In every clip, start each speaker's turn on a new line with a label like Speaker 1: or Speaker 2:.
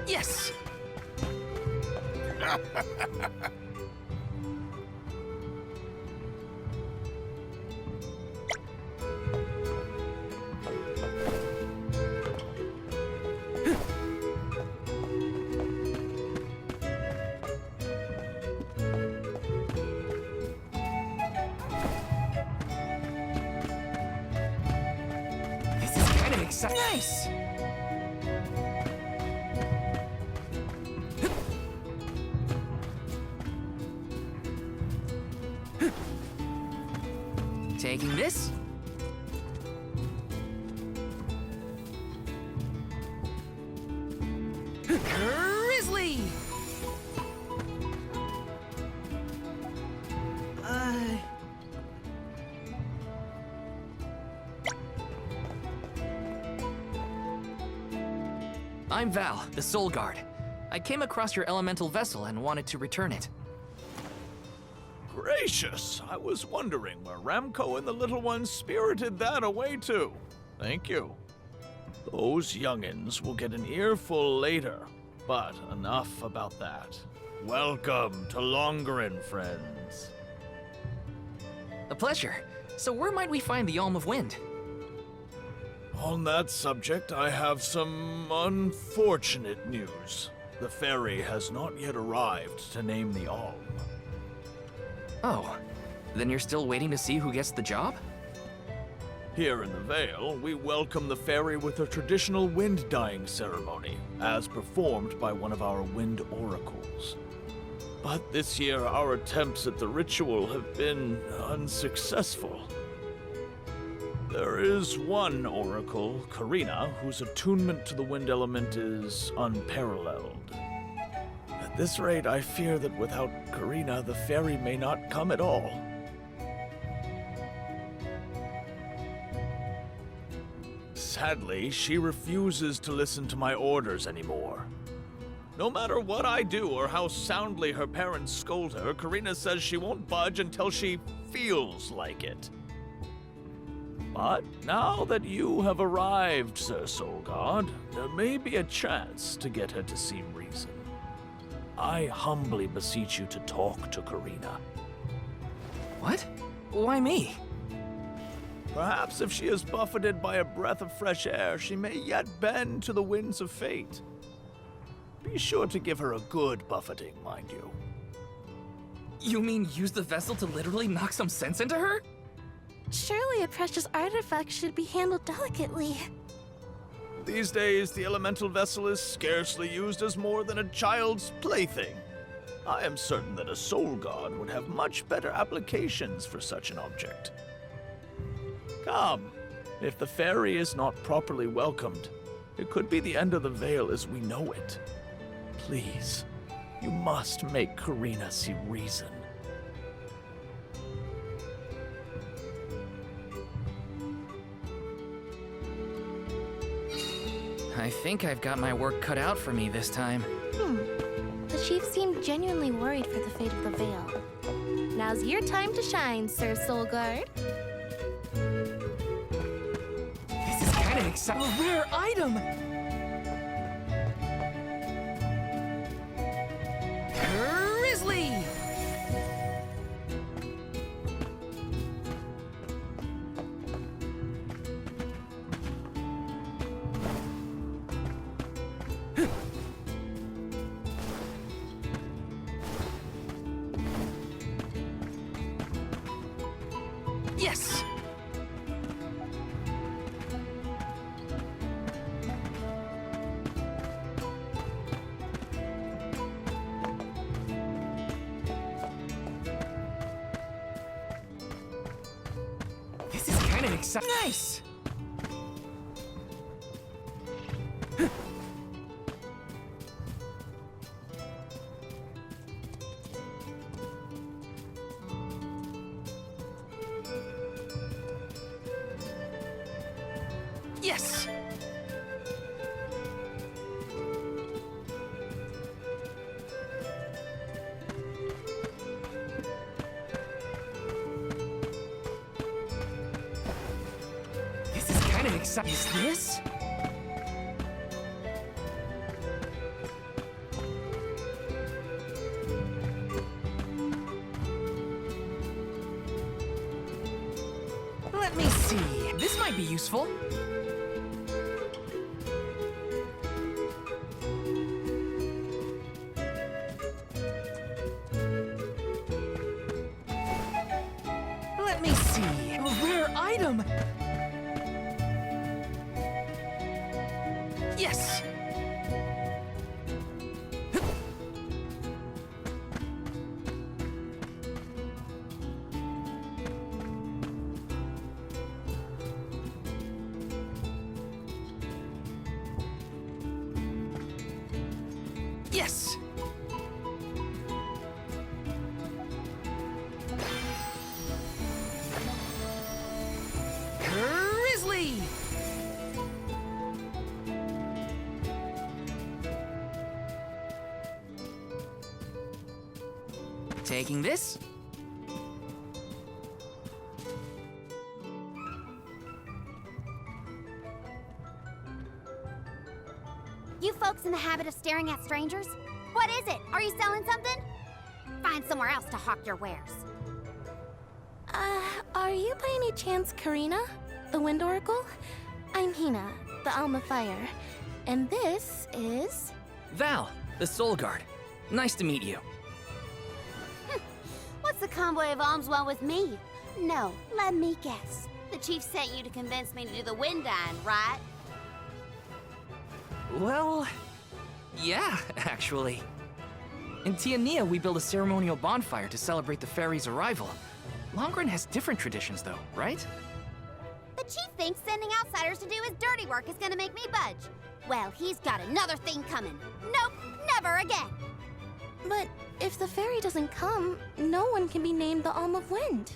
Speaker 1: Yes! This is kind of exciting. Nice! Taking this. Grizzly! I'm Val, the Soul Guard. I came across your elemental vessel and wanted to return it.
Speaker 2: Gracious! I was wondering where Ramco and the little ones spirited that away to. Thank you. Those youngins will get an earful later, but enough about that. Welcome to Longerin, friends.
Speaker 1: A pleasure. So where might we find the Alm of Wind?
Speaker 2: On that subject, I have some unfortunate news. The fairy has not yet arrived to name the Alm.
Speaker 1: Oh, then you're still waiting to see who gets the job?
Speaker 2: Here in the Vale, we welcome the fairy with a traditional wind-dyeing ceremony, as performed by one of our wind oracles. But this year, our attempts at the ritual have been unsuccessful. There is one oracle, Karina, whose attunement to the wind element is unparalleled. At this rate, I fear that without Karina, the fairy may not come at all. Sadly, she refuses to listen to my orders anymore. No matter what I do or how soundly her parents scold her, Karina says she won't budge until she feels like it. But now that you have arrived, Sir Soul God, there may be a chance to get her to see reason. I humbly beseech you to talk to Karina.
Speaker 1: What? Why me?
Speaker 2: Perhaps if she is buffeted by a breath of fresh air, she may yet bend to the winds of fate. Be sure to give her a good buffeting, mind you.
Speaker 1: You mean use the vessel to literally knock some sense into her?
Speaker 3: Surely a precious artifact should be handled delicately.
Speaker 2: These days, the elemental vessel is scarcely used as more than a child's plaything. I am certain that a soul god would have much better applications for such an object. Come, if the fairy is not properly welcomed, it could be the end of the Vale as we know it. Please, you must make Karina see reason.
Speaker 1: I think I've got my work cut out for me this time.
Speaker 3: The chief seemed genuinely worried for the fate of the Vale. Now's your time to shine, Sir Soul Guard.
Speaker 1: This is kind of exciting. A rare item! Grizzly! Yes! This is kind of exciting. Nice! Yes! This is kind of exciting. Is this? Let me see. This might be useful. Let me see. A rare item. Yes. Yes! Grizzly! Taking this?
Speaker 4: You folks in the habit of staring at strangers? What is it? Are you selling something? Find somewhere else to hawk your wares.
Speaker 3: Are you by any chance Karina, the Wind Oracle? I'm Hina, the Alma Fire. And this is...
Speaker 1: Val, the Soul Guard. Nice to meet you.
Speaker 4: What's the convoy of alms want with me? No, let me guess. The chief sent you to convince me to do the wind dyeing, right?
Speaker 1: Well, yeah, actually. In Tiania, we build a ceremonial bonfire to celebrate the fairy's arrival. Longren has different traditions, though, right?
Speaker 4: The chief thinks sending outsiders to do his dirty work is gonna make me budge. Well, he's got another thing coming. Nope, never again.
Speaker 3: But if the fairy doesn't come, no one can be named the Alm of Wind.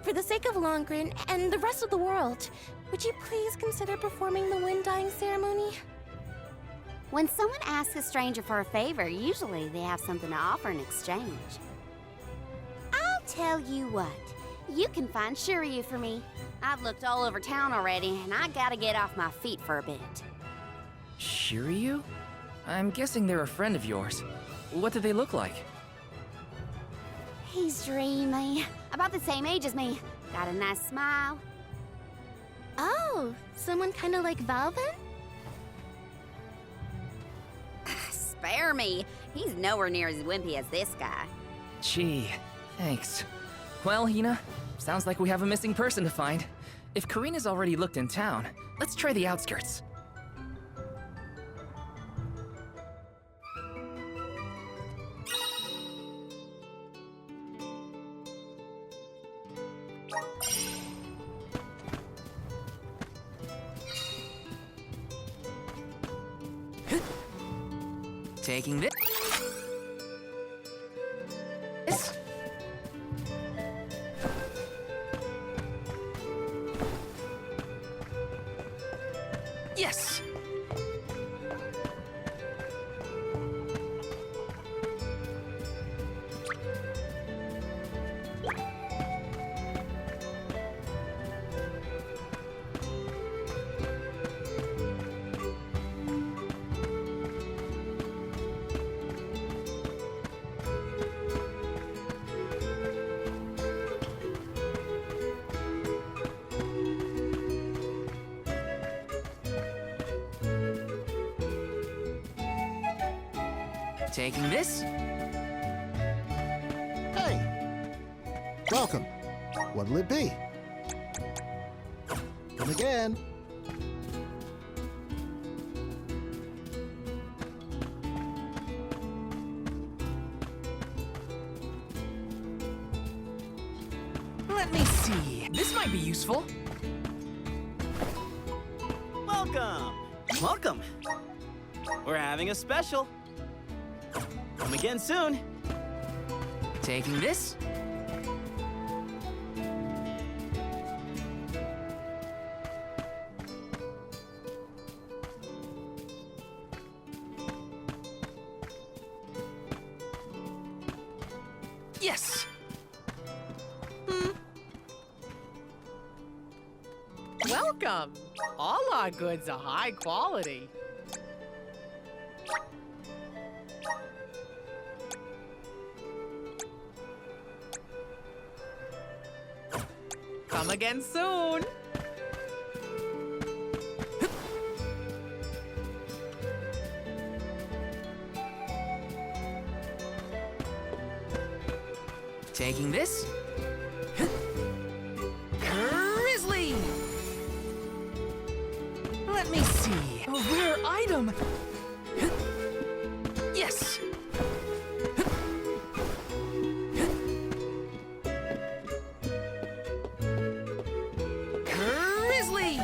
Speaker 3: For the sake of Longren and the rest of the world, would you please consider performing the wind dyeing ceremony?
Speaker 4: When someone asks a stranger for a favor, usually they have something to offer in exchange. I'll tell you what, you can find Shiryu for me. I've looked all over town already, and I gotta get off my feet for a bit.
Speaker 1: Shiryu? I'm guessing they're a friend of yours. What do they look like?
Speaker 4: He's dreamy, about the same age as me. Got a nice smile.
Speaker 3: Oh, someone kind of like Val then?
Speaker 4: Spare me. He's nowhere near as wimpy as this guy.
Speaker 1: Gee, thanks. Well, Hina, sounds like we have a missing person to find. If Karina's already looked in town, let's try the outskirts. Taking this. Yes. Taking this?
Speaker 5: Hey! Welcome. What'll it be? Come again.
Speaker 1: Let me see. This might be useful.
Speaker 6: Welcome! Welcome! We're having a special. Come again soon.
Speaker 1: Taking this? Yes!
Speaker 7: Welcome! All our goods are high quality. Come again soon!
Speaker 1: Taking this. Grizzly! Let me see. A rare item! Yes! Grizzly!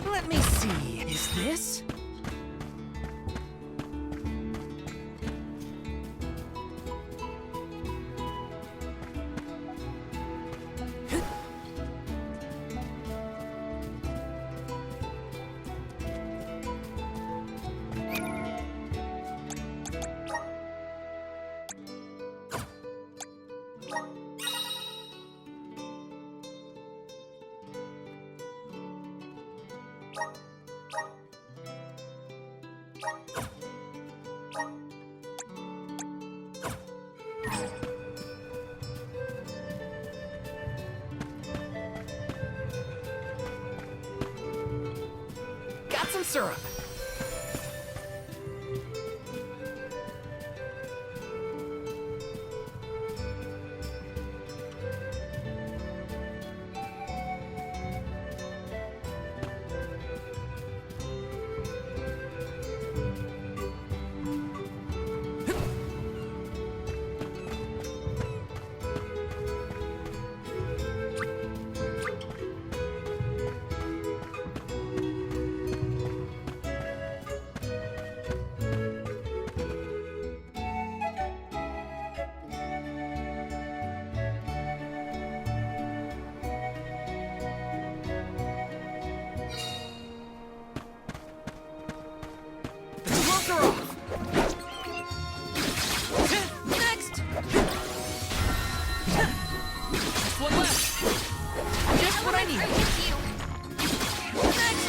Speaker 1: Let me see. Is this? Got some syrup. Gloves are off. Next. Just one left. Just what I need. Next.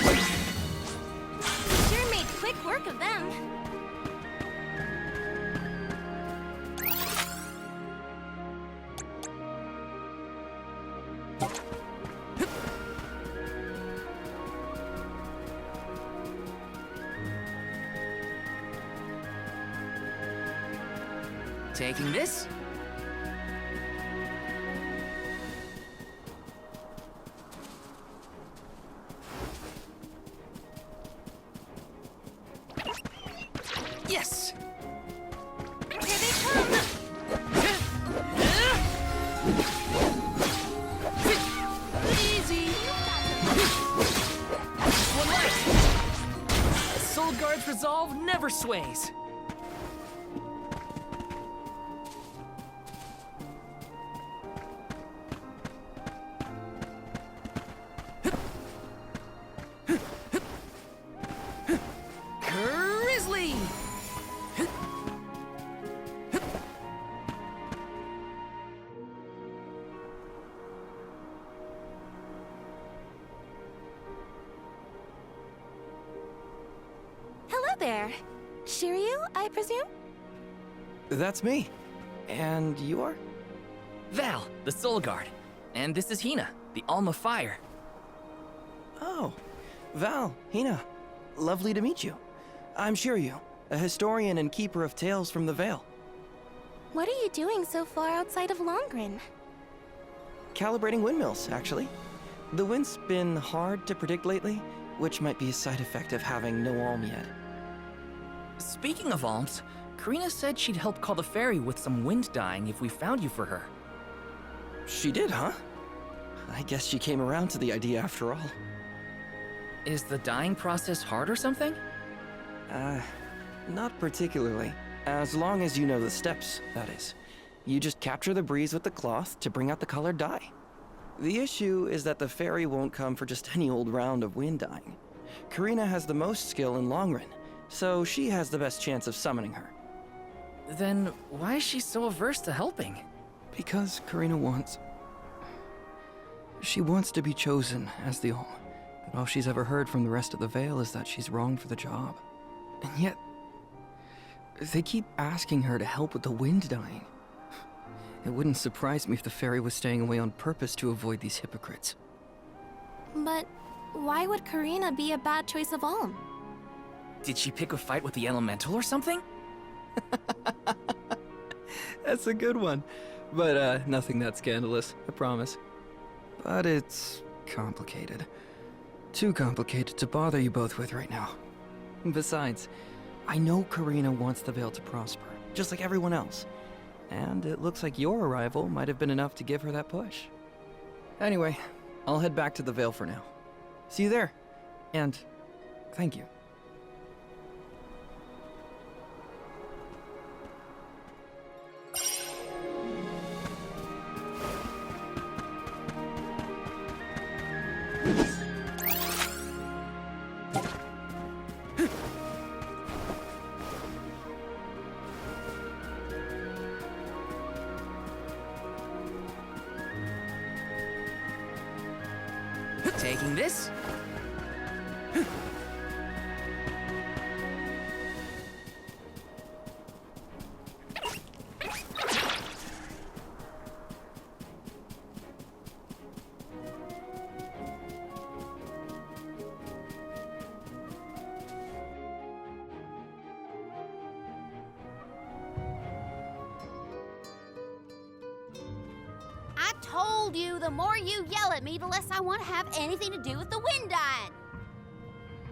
Speaker 3: Sure made quick work of them.
Speaker 1: Taking this. Yes.
Speaker 3: Here they come!
Speaker 1: Easy. One left. Soul Guard's resolve never sways. Grizzly!
Speaker 3: Hello there. Shiryu, I presume?
Speaker 8: That's me. And you are?
Speaker 1: Val, the Soul Guard. And this is Hina, the Alma Fire.
Speaker 8: Oh, Val, Hina. Lovely to meet you. I'm Shiryu, a historian and keeper of tales from the Vale.
Speaker 3: What are you doing so far outside of Longren?
Speaker 8: Calibrating windmills, actually. The wind's been hard to predict lately, which might be a side effect of having no alm yet.
Speaker 1: Speaking of alms, Karina said she'd help call the fairy with some wind dyeing if we found you for her.
Speaker 8: She did, huh? I guess she came around to the idea after all.
Speaker 1: Is the dyeing process hard or something?
Speaker 8: Not particularly. As long as you know the steps, that is. You just capture the breeze with the cloth to bring out the colored dye. The issue is that the fairy won't come for just any old round of wind dyeing. Karina has the most skill in Longren, so she has the best chance of summoning her.
Speaker 1: Then why is she so averse to helping?
Speaker 8: Because Karina wants... She wants to be chosen as the Alm. But all she's ever heard from the rest of the Vale is that she's wrong for the job. And yet, they keep asking her to help with the wind dyeing. It wouldn't surprise me if the fairy was staying away on purpose to avoid these hypocrites.
Speaker 3: But why would Karina be a bad choice of Alm?
Speaker 1: Did she pick a fight with the elemental or something?
Speaker 8: That's a good one. But, nothing that scandalous, I promise. But it's complicated. Too complicated to bother you both with right now. Besides, I know Karina wants the Vale to prosper, just like everyone else. And it looks like your arrival might have been enough to give her that push. Anyway, I'll head back to the Vale for now. See you there. And thank you.
Speaker 1: Taking this?
Speaker 4: I told you, the more you yell at me, the less I want to have anything to do with the wind dyeing.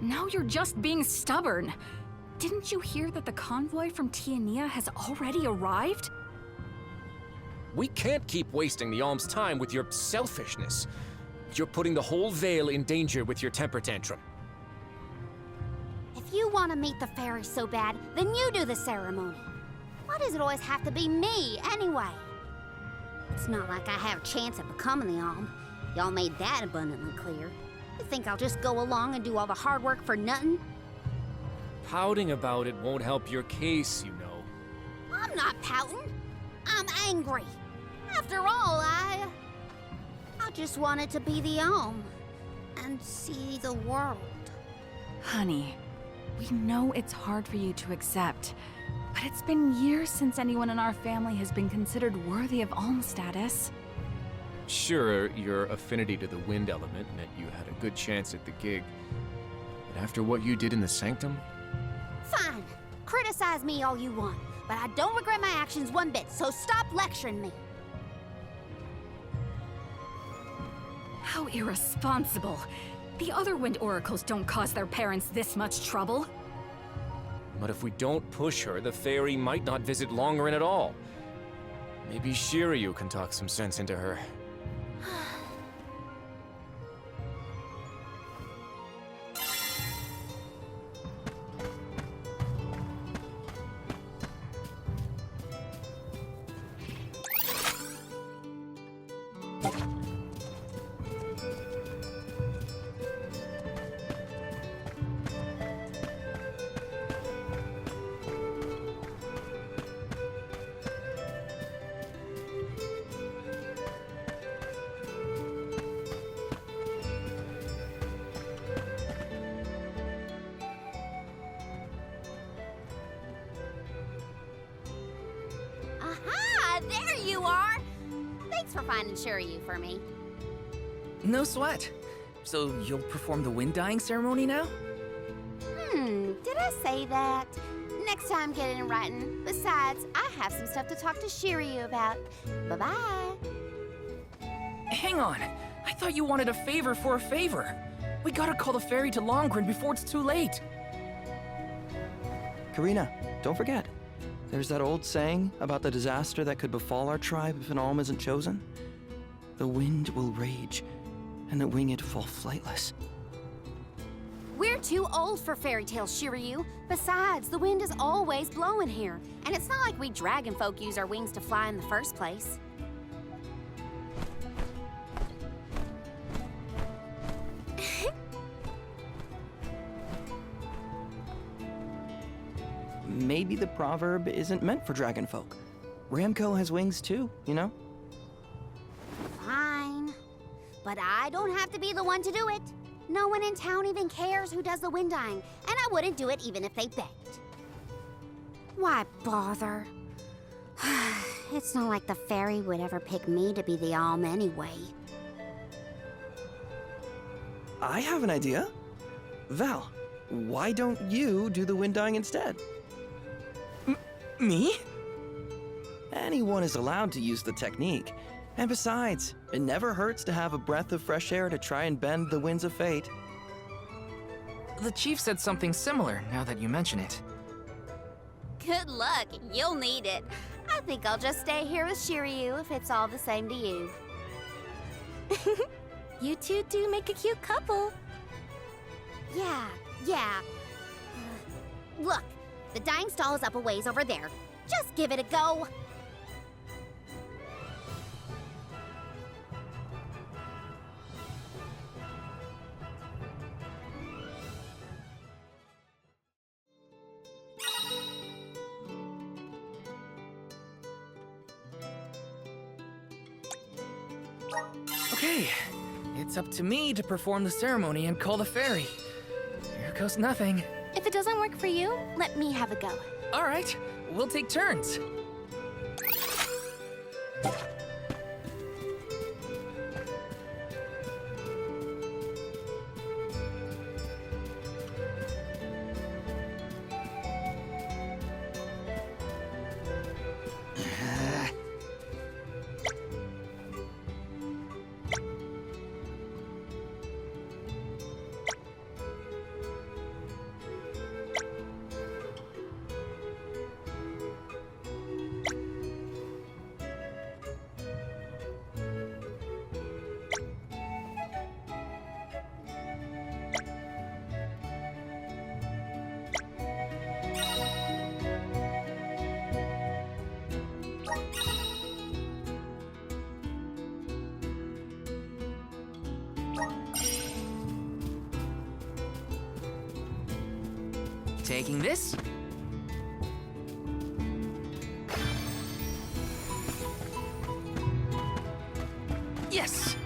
Speaker 9: Now you're just being stubborn. Didn't you hear that the convoy from Tiania has already arrived?
Speaker 10: We can't keep wasting the Alm's time with your selfishness. You're putting the whole Vale in danger with your temper tantrum.
Speaker 4: If you want to meet the fairy so bad, then you do the ceremony. Why does it always have to be me, anyway? It's not like I have a chance of becoming the Alm. Y'all made that abundantly clear. You think I'll just go along and do all the hard work for nothing?
Speaker 10: Pouting about it won't help your case, you know.
Speaker 4: I'm not pouting. I'm angry. After all, I just wanted to be the Alm and see the world.
Speaker 9: Honey, we know it's hard for you to accept, but it's been years since anyone in our family has been considered worthy of Alm status.
Speaker 10: Sure, your affinity to the wind element meant you had a good chance at the gig. But after what you did in the Sanctum?
Speaker 4: Fine. Criticize me all you want, but I don't regret my actions one bit, so stop lecturing me.
Speaker 9: How irresponsible. The other wind oracles don't cause their parents this much trouble.
Speaker 10: But if we don't push her, the fairy might not visit Longren at all. Maybe Shiryu can talk some sense into her.
Speaker 4: Aha! There you are! Thanks for finding Shiryu for me.
Speaker 1: No sweat. So you'll perform the wind dyeing ceremony now?
Speaker 4: Did I say that? Next time, get it in writing. Besides, I have some stuff to talk to Shiryu about. Bye-bye.
Speaker 1: Hang on. I thought you wanted a favor for a favor. We gotta call the fairy to Longren before it's too late.
Speaker 8: Karina, don't forget. There's that old saying about the disaster that could befall our tribe if an Alm isn't chosen. The wind will rage, and the winged fall flightless.
Speaker 4: We're too old for fairy tales, Shiryu. Besides, the wind is always blowing here, and it's not like we dragon folk use our wings to fly in the first place.
Speaker 11: Maybe the proverb isn't meant for dragon folk. Ramco has wings too, you know?
Speaker 4: Fine. But I don't have to be the one to do it. No one in town even cares who does the wind dyeing, and I wouldn't do it even if they begged. Why bother? It's not like the fairy would ever pick me to be the alm anyway.
Speaker 11: I have an idea. Val, why don't you do the wind dyeing instead? Me? Anyone is allowed to use the technique. And besides, it never hurts to have a breath of fresh air to try and bend the winds of fate.
Speaker 1: The chief said something similar, now that you mention it.
Speaker 4: Good luck, you'll need it. I think I'll just stay here with Shiryu if it's all the same to you.
Speaker 3: You two do make a cute couple.
Speaker 4: Yeah. Look, the dyeing stall is up a ways over there. Just give it a go.
Speaker 1: Okay, it's up to me to perform the ceremony and call the fairy. Here goes nothing.
Speaker 3: If it doesn't work for you, let me have a go.
Speaker 1: All right, we'll take turns. Taking this. Yes!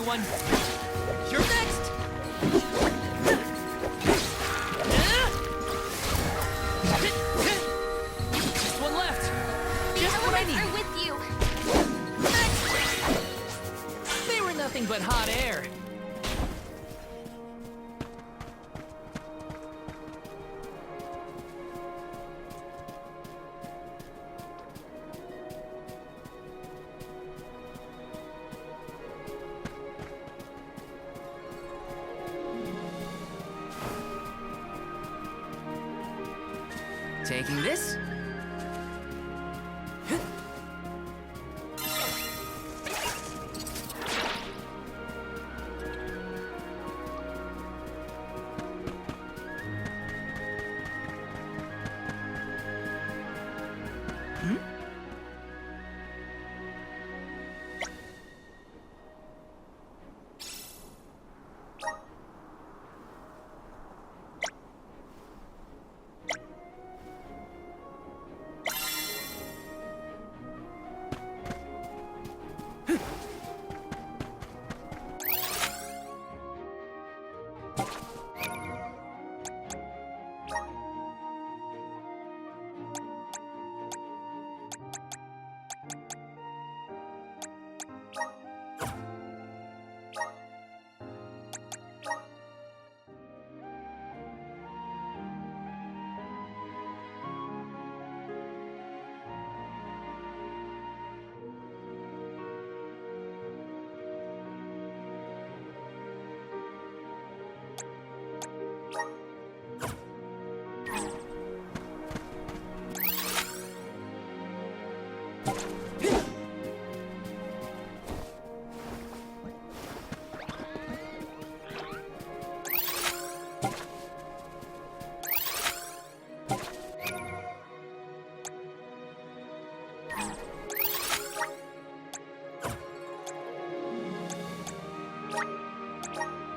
Speaker 1: everyone. You're next. Just one left. Just what I need.
Speaker 3: Are with you.
Speaker 1: They were nothing but hot air. Taking this.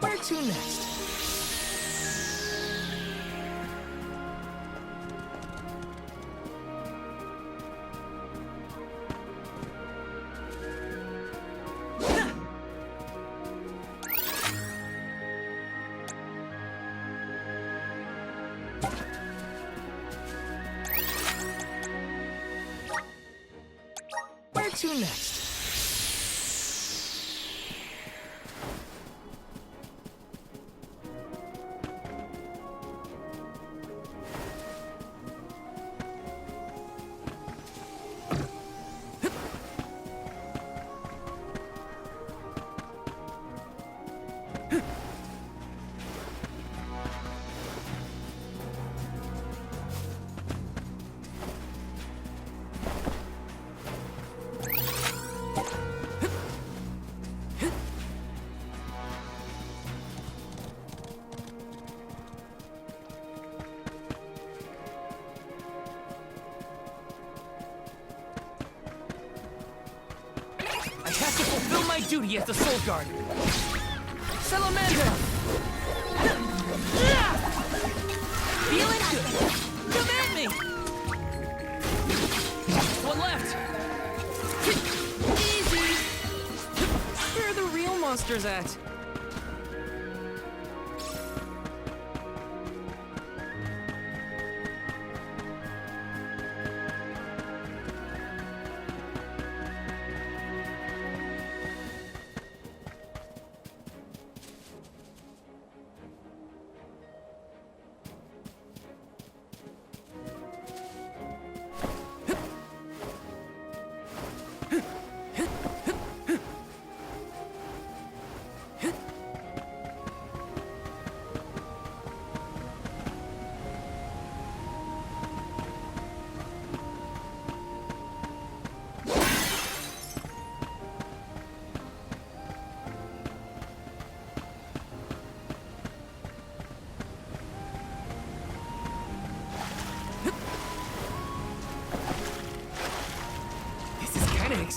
Speaker 1: Where to next? Where to next? I have to fulfill my duty as the Soul Guard. Salamander! Feeling good. Come at me! One left. Easy. Where are the real monsters at?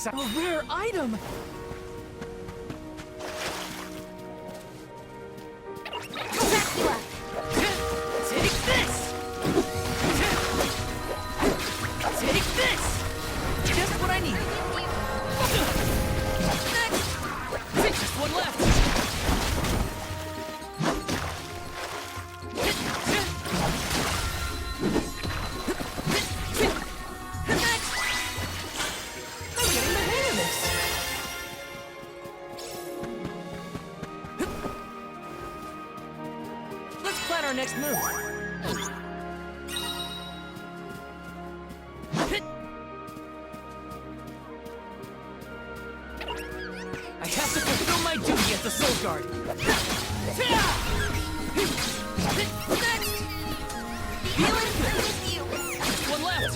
Speaker 1: A rare item! Take this! Take this! Just what I need! Next! Just one left! our next move? I have to fulfill my duty as the Soul Guard. Next! Feeling good with you. One left.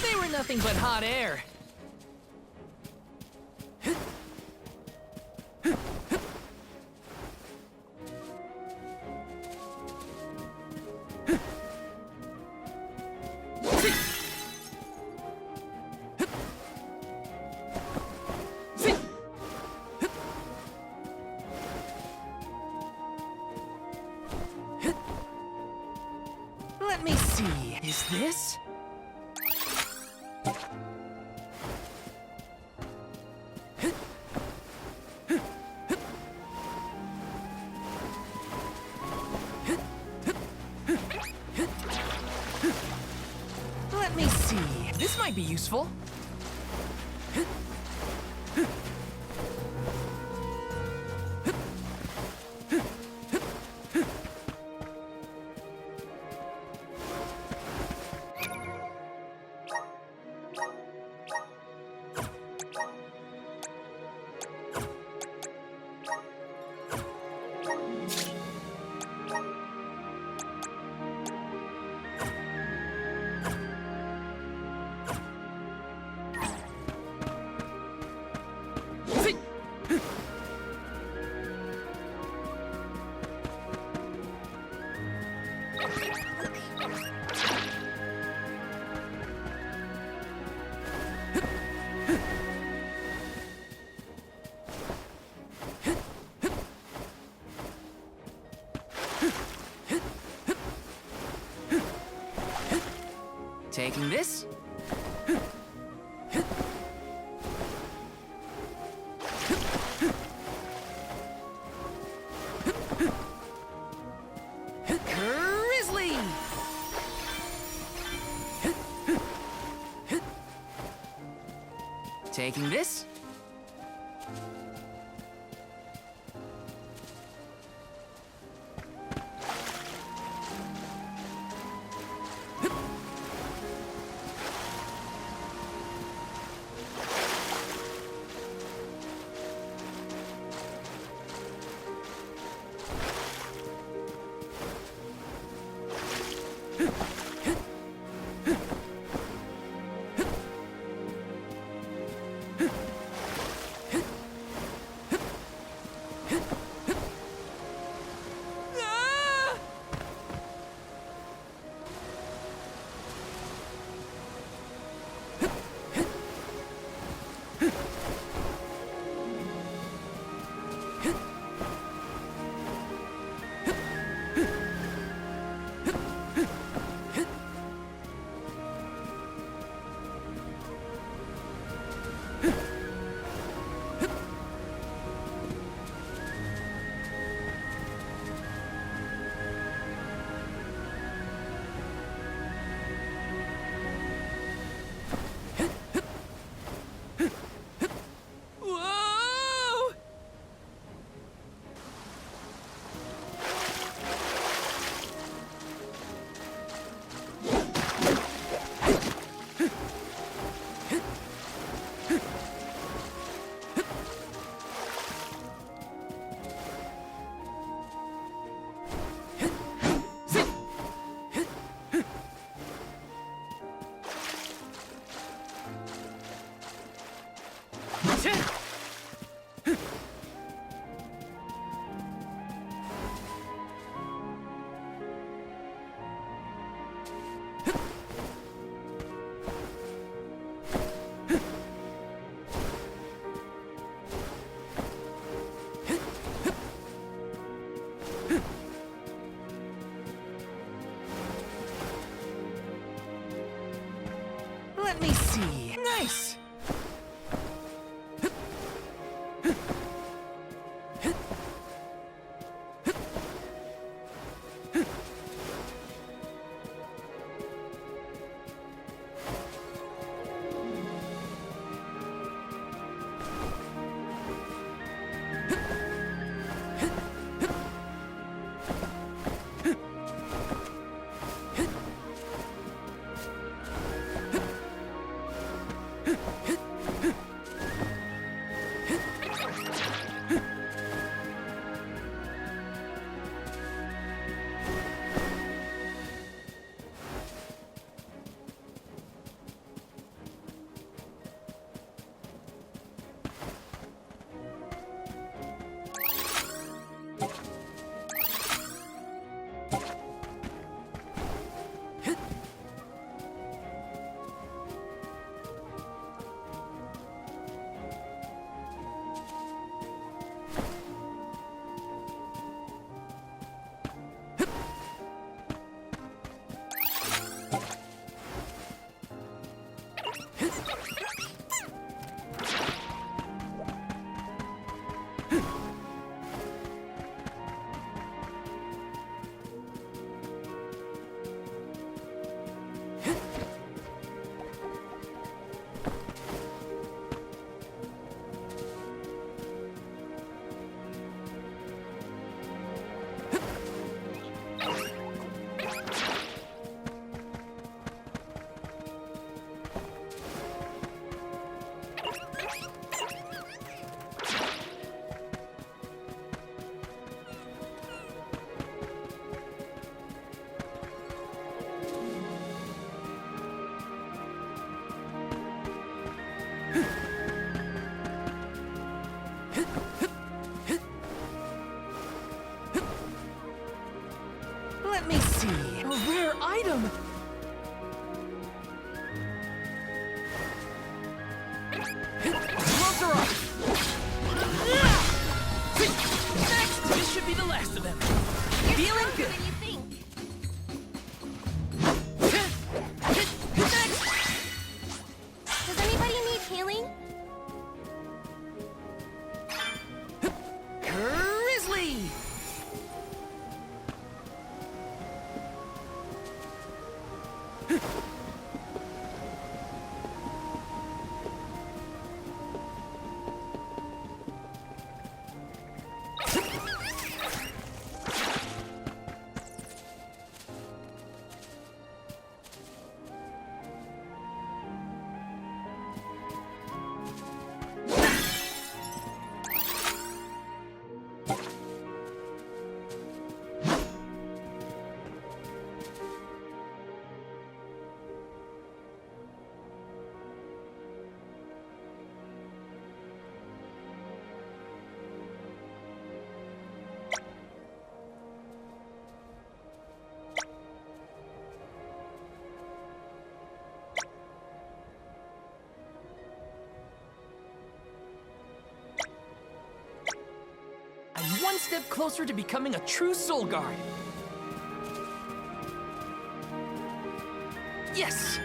Speaker 1: They were nothing but hot air. Let me see. Is this? Let me see. This might be useful. Taking this? Grizzly! Taking this? Let me see. A rare item! Gloves are off! Next! This should be the last of them. Feeling good.
Speaker 3: Does anybody need healing?
Speaker 1: Grizzly! I'm one step closer to becoming a true soul guard. Yes!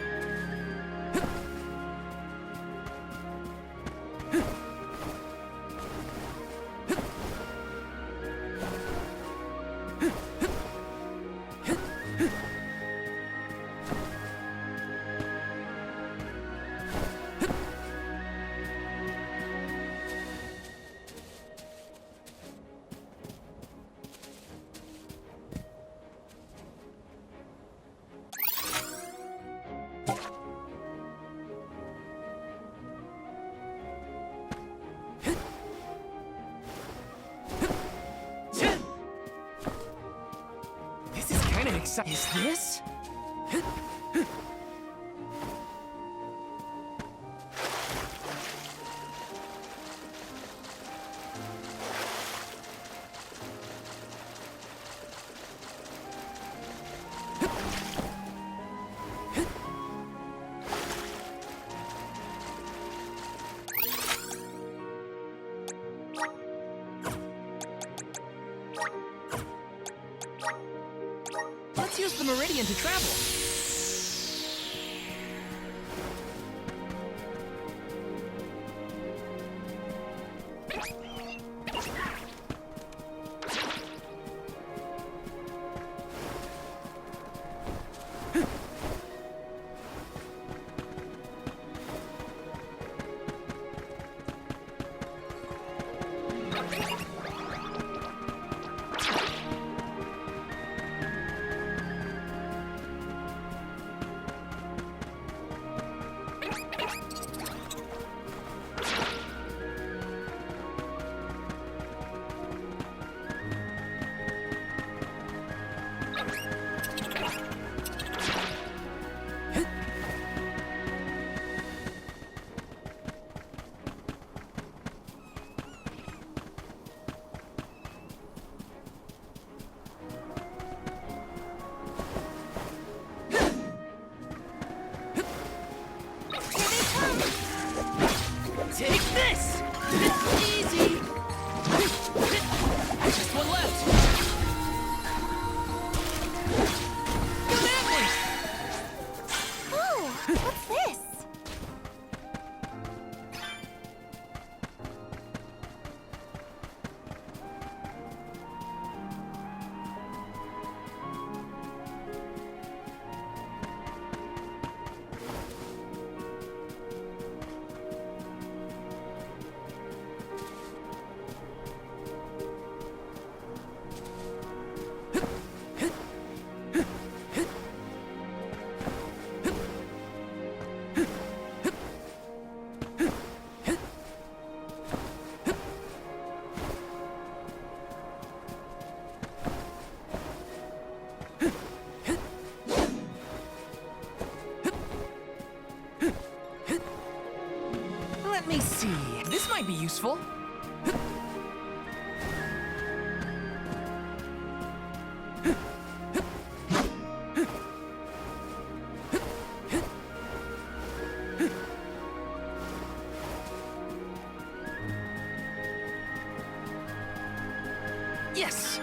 Speaker 1: This is kind of exciting. Is this? Let's use the meridian to travel. useful. Yes!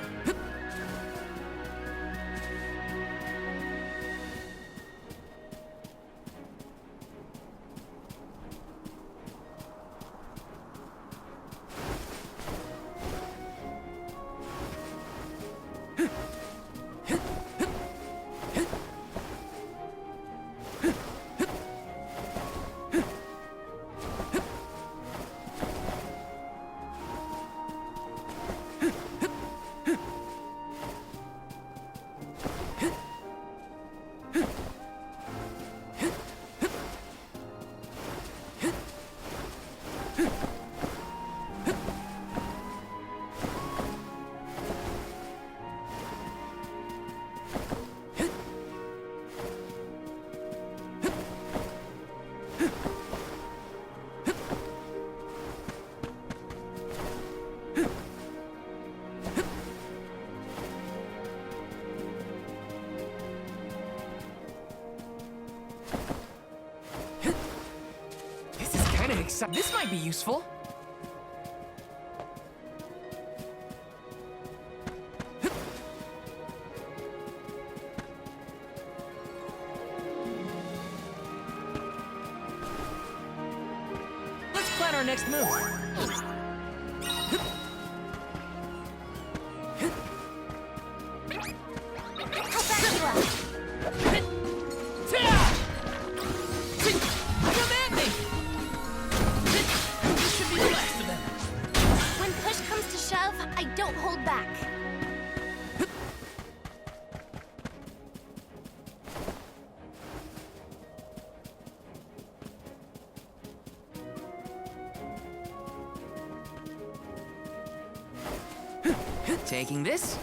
Speaker 1: This might be useful. Let's plan our next move. Taking this.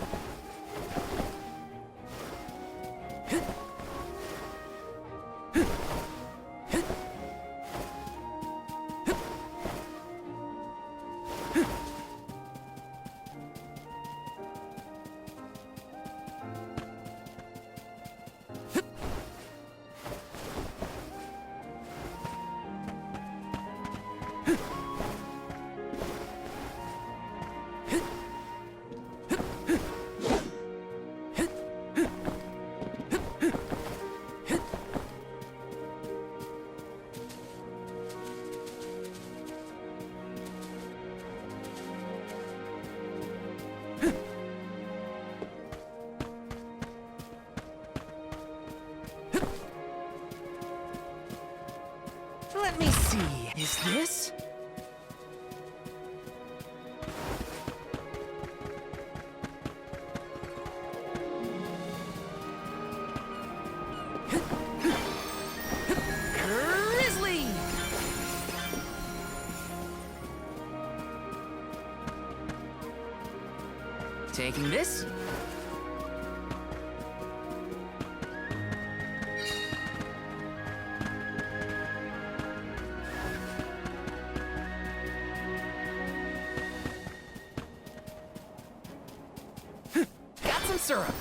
Speaker 1: Let me see. Is this? Grizzly! Taking this. Syrup.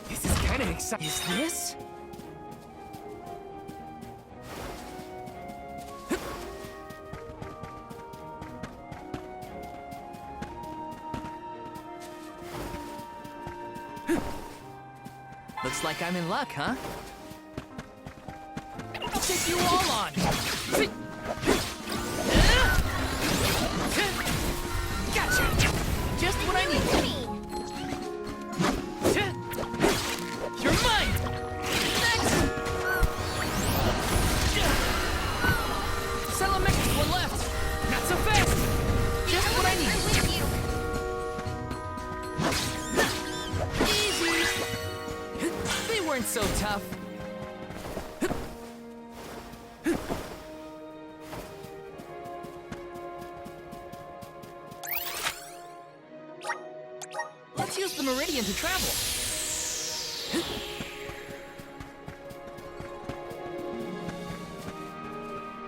Speaker 1: This is kind of exciting. Is this? Looks like I'm in luck, huh? I'll take you all on. Gotcha! Just what I need. You're mine! Next! Salamex, one left! Not so fast! Just what I need. Easy! They weren't so tough. Let's use the meridian to travel.